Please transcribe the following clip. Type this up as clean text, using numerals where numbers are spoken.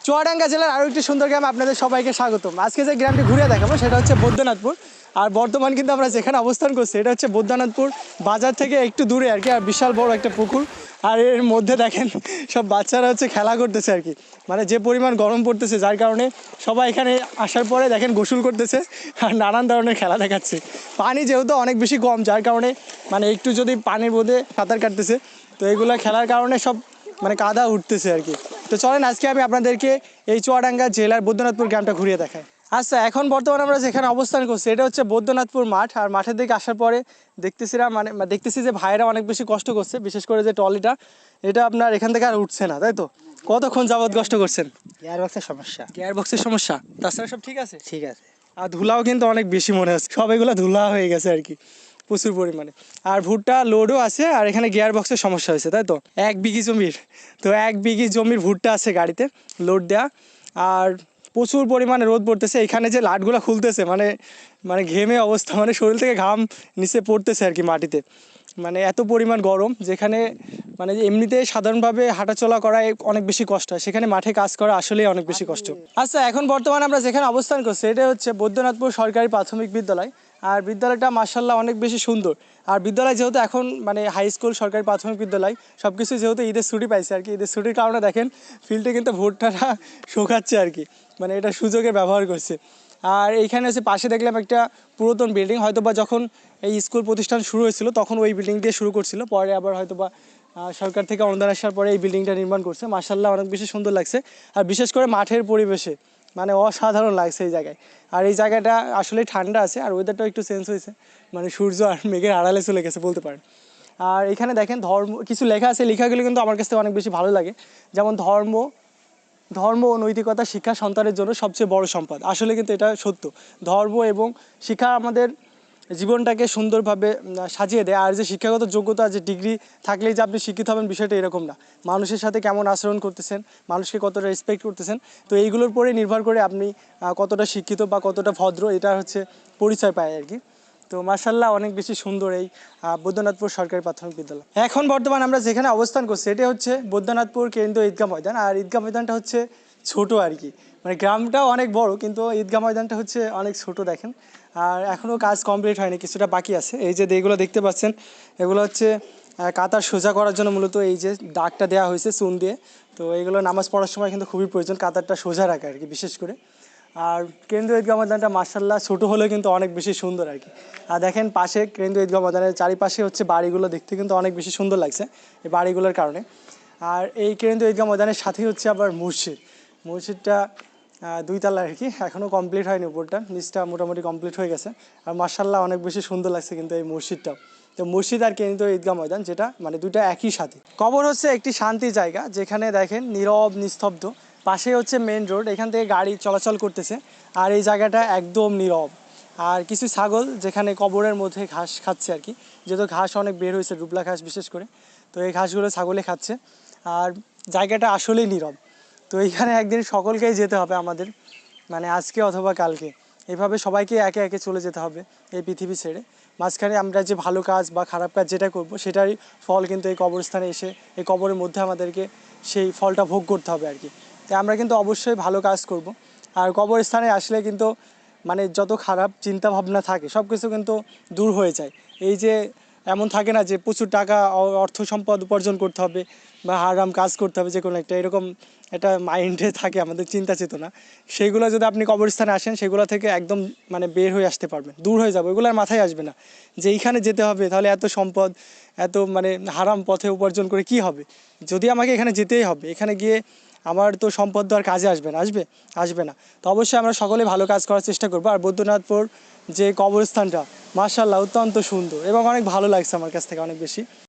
চুয়াডাঙ্গা জেলার আরও একটি সুন্দর গ্রাম আপনাদের সবাইকে স্বাগতম। আজকে যে গ্রামটি ঘুরে দেখাবো সেটা হচ্ছে বৈদ্যনাথপুর। আর বর্তমান কিন্তু আমরা যেখানে অবস্থান করছি এটা হচ্ছে বৈদ্যনাথপুর বাজার থেকে একটু দূরে আর কি। আর বিশাল বড় একটা পুকুর, আর এর মধ্যে দেখেন সব বাচ্চারা হচ্ছে খেলা করতেছে আর কি। মানে যে পরিমাণ গরম পড়তেছে যার কারণে সবাই এখানে আসার পরে দেখেন গোসল করতেছে আর নানান ধরনের খেলা দেখাচ্ছে। পানি যেহেতু অনেক বেশি কম যার কারণে মানে একটু যদি পানির মধ্যে সাঁতার কাটতেছে, তো এইগুলো খেলার কারণে সব মানে কাদা উঠতেছে আর কি। তো চলেন আজকে আমি আপনাদেরকে এই চুয়াডাঙ্গা জেলার বৈদ্যনাথপুর গ্রামটা ঘুরিয়ে দেখাই। আচ্ছা, এখন বর্তমানে আমরা যেখানে অবস্থান করছি এটা হচ্ছে বৈদ্যনাথপুর মাঠ। আর মাঠের দিকে আসার পরে দেখতেছি যে ভাইরা অনেক বেশি কষ্ট করছে, বিশেষ করে যে ট্রলিটা এটা আপনার এখান থেকে আর উঠছে না, তাই তো? কতক্ষণ যাবত কষ্ট করছেন? গিয়ারবক্সের সমস্যা। গিয়ার বক্সের সমস্যা, তাছাড়া সব ঠিক আছে? ঠিক আছে। আর ধুলাও কিন্তু অনেক বেশি মনে হচ্ছে, সব এগুলো ধুলা হয়ে গেছে আর কি প্রচুর পরিমাণে। আর ভুট্টা লোডও আছে, আর এখানে গিয়ার বক্সের সমস্যা হয়েছে, তাই তো? 1 বিঘি জমির, তো 1 বিঘি জমির ভুট্টা আছে গাড়িতে লোড দেওয়া। আর প্রচুর পরিমাণে রোদ পড়তেছে, এখানে যে লাটগুলো খুলতেছে মানে মানে ঘেমে অবস্থা, মানে শরীর থেকে ঘাম নিচে পড়তেছে আর কি মাটিতে। মানে এত পরিমাণ গরম, যেখানে মানে এমনিতে সাধারণভাবে হাঁটাচলা করায় অনেক বেশি কষ্ট হয়, সেখানে মাঠে কাজ করা আসলেই অনেক বেশি কষ্ট। আচ্ছা, এখন বর্তমানে আমরা যেখানে অবস্থান করছি এটা হচ্ছে বৈদ্যনাথপুর সরকারি প্রাথমিক বিদ্যালয়। আর বিদ্যালয়টা মার্শাল্লাহ অনেক বেশি সুন্দর। আর বিদ্যালয় যেহেতু এখন মানে হাই স্কুল সরকারি প্রাথমিক বিদ্যালয় সব কিছু যেহেতু ঈদের ছুটি পাইছে আর কি, ঈদের ছুটির কারণে দেখেন ফিল্ডে কিন্তু ভুট্টাটা শুকাচ্ছে আর কি, মানে এটা সুযোগে ব্যবহার করছে। আর এইখানে হচ্ছে পাশে দেখলাম একটা পুরাতন বিল্ডিং, হয়তো বা যখন এই স্কুল প্রতিষ্ঠান শুরু হয়েছিল তখন ওই বিল্ডিং দিয়ে শুরু করছিল, পরে আবার হয়তো বা সরকার থেকে অনুদান আসার পরে এই বিল্ডিংটা নির্মাণ করছে। মার্শাল্লাহ অনেক বেশি সুন্দর লাগছে। আর বিশেষ করে মাঠের পরিবেশে মানে অসাধারণ লাগছে এই জায়গায়। আর এই জায়গাটা আসলে ঠান্ডা আছে, আর ওয়েদারটাও একটু চেঞ্জ হয়েছে, মানে সূর্য আর মেঘের আড়ালে চলে গেছে বলতে পারেন। আর এখানে দেখেন ধর্ম কিছু লেখা আছে, লেখাগুলো কিন্তু আমার কাছে অনেক বেশি ভালো লাগে। যেমন ধর্ম ও নৈতিকতা শিক্ষা সন্তানের জন্য সবচেয়ে বড় সম্পদ। আসলে কিন্তু এটা সত্য। ধর্ম এবং শিক্ষা আমাদের জীবনটাকে সুন্দরভাবে সাজিয়ে দেয়। আর যে শিক্ষাগত যোগ্যতা, যে ডিগ্রি থাকলেই যে আপনি শিক্ষিত হবেন বিষয়টা এরকম না। মানুষের সাথে কেমন আচরণ করতেছেন, মানুষকে কতটা রেসপেক্ট করতেছেন, তো এইগুলোর পরে নির্ভর করে আপনি কতটা শিক্ষিত বা কতটা ভদ্র এটা হচ্ছে পরিচয় পায় আর কি। তো মার্শাল্লাহ অনেক বেশি সুন্দর এই বৈদ্যনাথপুর সরকারি প্রাথমিক বিদ্যালয়। এখন বর্তমান আমরা যেখানে অবস্থান করছি এটা হচ্ছে বৈদ্যনাথপুর কেন্দ্রীয় ঈদগাহ ময়দান। আর ঈদগাহ ময়দানটা হচ্ছে ছোট আর কি, মানে গ্রামটাও অনেক বড় কিন্তু ঈদগাহ ময়দানটা হচ্ছে অনেক ছোট দেখেন। আর এখনও কাজ কমপ্লিট হয়নি, কিছুটা বাকি আছে। এই যে এগুলো দেখতে পাচ্ছেন এগুলো হচ্ছে কাতার সোজা করার জন্য মূলত এই যে দাগটা দেওয়া হয়েছে চুন দিয়ে। তো এইগুলো নামাজ পড়ার সময় কিন্তু খুবই প্রয়োজন কাতারটা সোজা রাখা আর কি বিশেষ করে। আর কেন্দ্রীয় ঈদগাহ ময়দানটা মার্শাল্লাহ ছোটো হলেও কিন্তু অনেক বেশি সুন্দর আর কি। আর দেখেন পাশে কেন্দ্রীয় ঈদগাহ ময়দানের চারিপাশে হচ্ছে বাড়িগুলো দেখতে কিন্তু অনেক বেশি সুন্দর লাগছে এই বাড়িগুলোর কারণে। আর এই কেন্দ্রীয় ঈদগাহ ময়দানের সাথেই হচ্ছে আবার মসজিদটা 2 তলা আর কি, এখনও কমপ্লিট হয়নি, উপরটা নিচটা মোটামুটি কমপ্লিট হয়ে গেছে। আর মার্শাল্লাহ অনেক বেশি সুন্দর লাগছে কিন্তু এই মসজিদটাও। তো মসজিদ আর কেন্দ্রীয় ঈদগাহ ময়দান যেটা মানে দুইটা একই সাথে। কবর হচ্ছে একটি শান্তির জায়গা, যেখানে দেখেন নীরব নিস্তব্ধ, পাশে হচ্ছে মেন রোড, এখান থেকে গাড়ি চলাচল করতেছে। আর এই জায়গাটা একদম নীরব। আর কিছু ছাগল যেখানে কবরের মধ্যে ঘাস খাচ্ছে আর কি, যেহেতু ঘাস অনেক বের হয়েছে, ডুবলা ঘাস বিশেষ করে, তো এই ঘাসগুলো ছাগলে খাচ্ছে। আর জায়গাটা আসলেই নীরব। তো এইখানে একদিন সকলকেই যেতে হবে আমাদের, মানে আজকে অথবা কালকে, এভাবে সবাইকে একে একে চলে যেতে হবে এই পৃথিবী ছেড়ে। মাঝখানে আমরা যে ভালো কাজ বা খারাপ কাজ যেটা করব সেটারই ফল কিন্তু এই কবরস্থানে এসে এই কবরের মধ্যে আমাদেরকে সেই ফলটা ভোগ করতে হবে আর কি। তাই আমরা কিন্তু অবশ্যই ভালো কাজ করব। আর কবরস্থানে আসলে কিন্তু মানে যত খারাপ চিন্তা ভাবনা থাকে সব কিছু কিন্তু দূর হয়ে যায়। এই যে এমন থাকে না যে প্রচুর টাকা অর্থ সম্পদ উপার্জন করতে হবে বা হারাম কাজ করতে হবে, যে কোনো একটা এরকম একটা মাইন্ডে থাকে আমাদের চিন্তা চেতনা, সেইগুলো যদি আপনি কবরস্থানে আসেন সেগুলো থেকে একদম মানে বের হয়ে আসতে পারবেন, দূর হয়ে যাবে, ওগুলো আর মাথায় আসবে না যে এইখানে যেতে হবে, তাহলে এত সম্পদ এত মানে হারাম পথে উপার্জন করে কি হবে, যদি আমাকে এখানে যেতেই হবে, এখানে গিয়ে আমার তো সম্পদ তো আর কাজে আসবে না। তো অবশ্যই আমরা সকলে ভালো কাজ করার চেষ্টা করবো। আর বৈদ্যনাথপুর যে কবরস্থানটা মার্শাল্লাহ অত্যন্ত সুন্দর এবং অনেক ভালো লাগছে আমার কাছ থেকে অনেক বেশি।